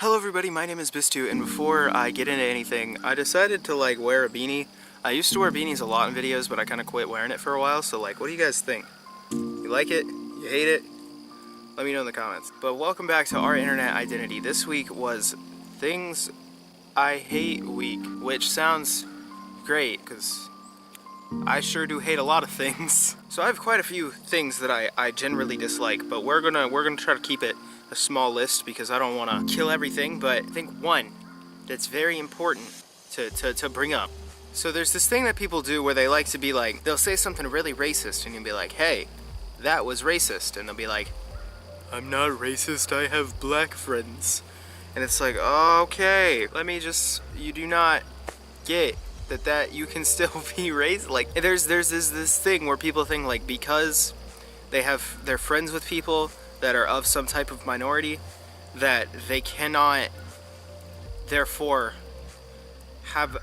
Hello everybody, my name is Bistu, and before I get into anything, I decided to wear a beanie. I used to wear beanies a lot in videos, but I kind of quit wearing it for a while, so what do you guys think? You like it? You hate it? Let me know in the comments. But welcome back to our internet identity. This week was Things I Hate Week, which sounds great, because I sure do hate a lot of things. So I have quite a few things that I generally dislike, but we're gonna try to keep it a small list because I don't want to kill everything. But I think one that's very important to bring up. So there's this thing that people do where they like to be like, they'll say something really racist and you'll be like, hey, that was racist, and they'll be like, I'm not racist, I have black friends. And it's like, okay, you do not get that you can still be racist. Like, there's this thing where people think like because they're friends with people that are of some type of minority, that they cannot therefore have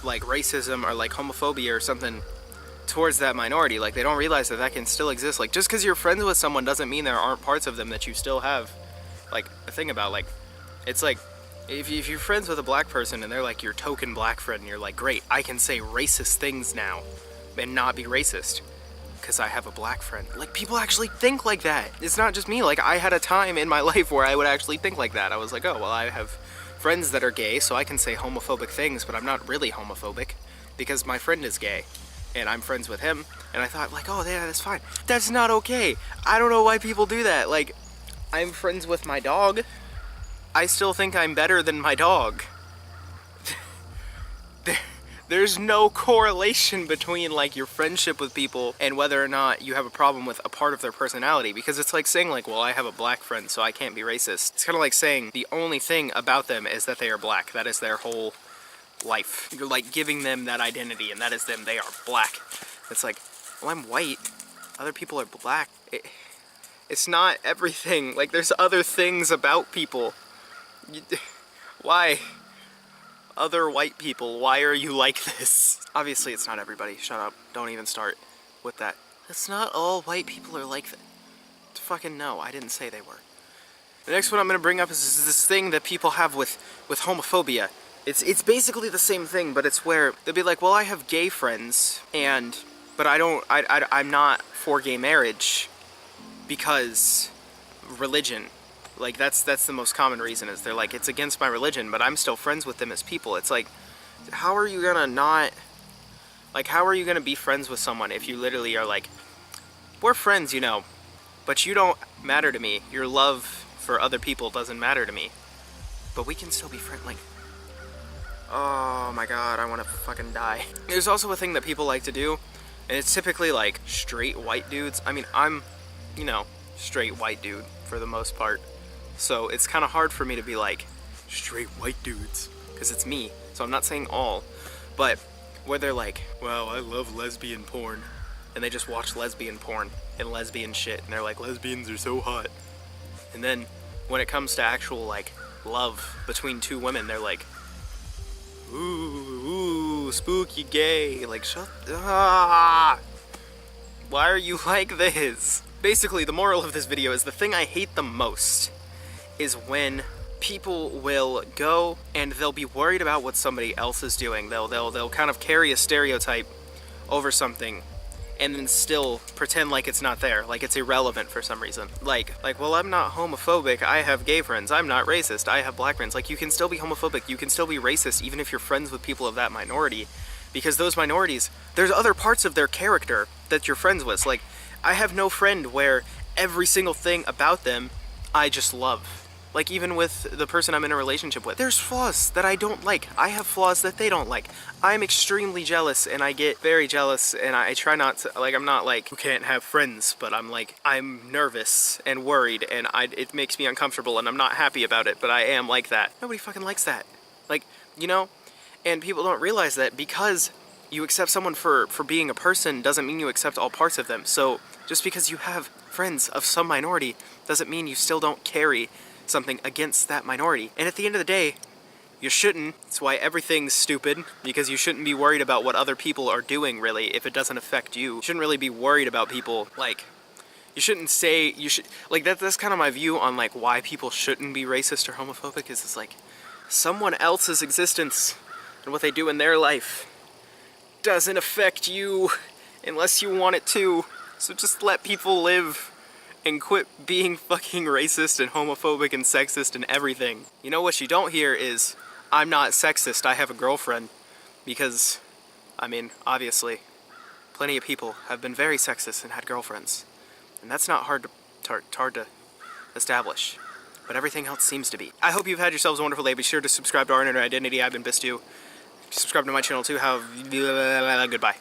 like racism or like homophobia or something towards that minority. Like, they don't realize that can still exist. Like, just because you're friends with someone doesn't mean there aren't parts of them that you still have like a thing about. Like, it's like if you're friends with a black person and they're like your token black friend, and you're like, great, I can say racist things now and not be racist because I have a black friend. Like, people actually think like that. It's not just me. Like, I had a time in my life where I would actually think like that. I was like, oh, well, I have friends that are gay, so I can say homophobic things, but I'm not really homophobic because my friend is gay and I'm friends with him. And I thought like, oh yeah, that's fine. That's not okay. I don't know why people do that. Like, I'm friends with my dog. I still think I'm better than my dog. There's no correlation between like your friendship with people and whether or not you have a problem with a part of their personality, because it's like saying like, well, I have a black friend, so I can't be racist. It's kind of like saying the only thing about them is that they are black. That is their whole life. You're like giving them that identity, and that is them. They are black. It's like, well, I'm white. Other people are black. It's not everything. Like, there's other things about people. Why? Other white people, why are you like this? Obviously it's not everybody. Shut up. Don't even start with that. It's not all white people are like that. Fucking no, I didn't say they were. The next one I'm gonna bring up is this thing that people have with homophobia. It's basically the same thing, but it's where they'll be like, well, I have gay friends, but I'm not for gay marriage because religion. Like, that's the most common reason, is they're like, it's against my religion, but I'm still friends with them as people. It's like, how are you gonna not, like, how are you gonna be friends with someone if you literally are like, we're friends, you know, but you don't matter to me. Your love for other people doesn't matter to me, but we can still be friends. Like, oh my god, I want to fucking die. There's also a thing that people like to do, and it's typically like straight white dudes. I mean, I'm, you know, straight white dude for the most part. So it's kind of hard for me to be like, straight white dudes, because it's me. So I'm not saying all, but where they're like, wow, I love lesbian porn. And they just watch lesbian porn and lesbian shit, and they're like, lesbians are so hot. And then when it comes to actual like love between two women, they're like, ooh, spooky gay. Like, why are you like this? Basically, the moral of this video is the thing I hate the most is when people will go and they'll be worried about what somebody else is doing. They'll kind of carry a stereotype over something and then still pretend like it's not there, like it's irrelevant for some reason. Like, well, I'm not homophobic, I have gay friends, I'm not racist, I have black friends. Like, you can still be homophobic, you can still be racist, even if you're friends with people of that minority, because those minorities, there's other parts of their character that you're friends with. Like, I have no friend where every single thing about them I just love. Like, even with the person I'm in a relationship with, there's flaws that I don't like. I have flaws that they don't like. I'm extremely jealous, and I get very jealous, and I try not to, like, I'm not like, you can't have friends, but I'm like, I'm nervous and worried, and it makes me uncomfortable, and I'm not happy about it, but I am like that. Nobody fucking likes that. Like, you know? And people don't realize that because you accept someone for being a person doesn't mean you accept all parts of them. So just because you have friends of some minority doesn't mean you still don't carry something against that minority. And at the end of the day, you shouldn't. It's why everything's stupid, because you shouldn't be worried about what other people are doing, really, if it doesn't affect you. You shouldn't really be worried about people, like, You shouldn't say, you should, like, that's kind of my view on, like, why people shouldn't be racist or homophobic, is it's like, someone else's existence and what they do in their life doesn't affect you unless you want it to. So just let people live and quit being fucking racist and homophobic and sexist and everything. You know what you don't hear is, I'm not sexist, I have a girlfriend. Because, I mean, obviously, plenty of people have been very sexist and had girlfriends. And that's not hard to establish. But everything else seems to be. I hope you've had yourselves a wonderful day. Be sure to subscribe to Our Internet Identity. I've been Bistu. Subscribe to my channel too. Goodbye.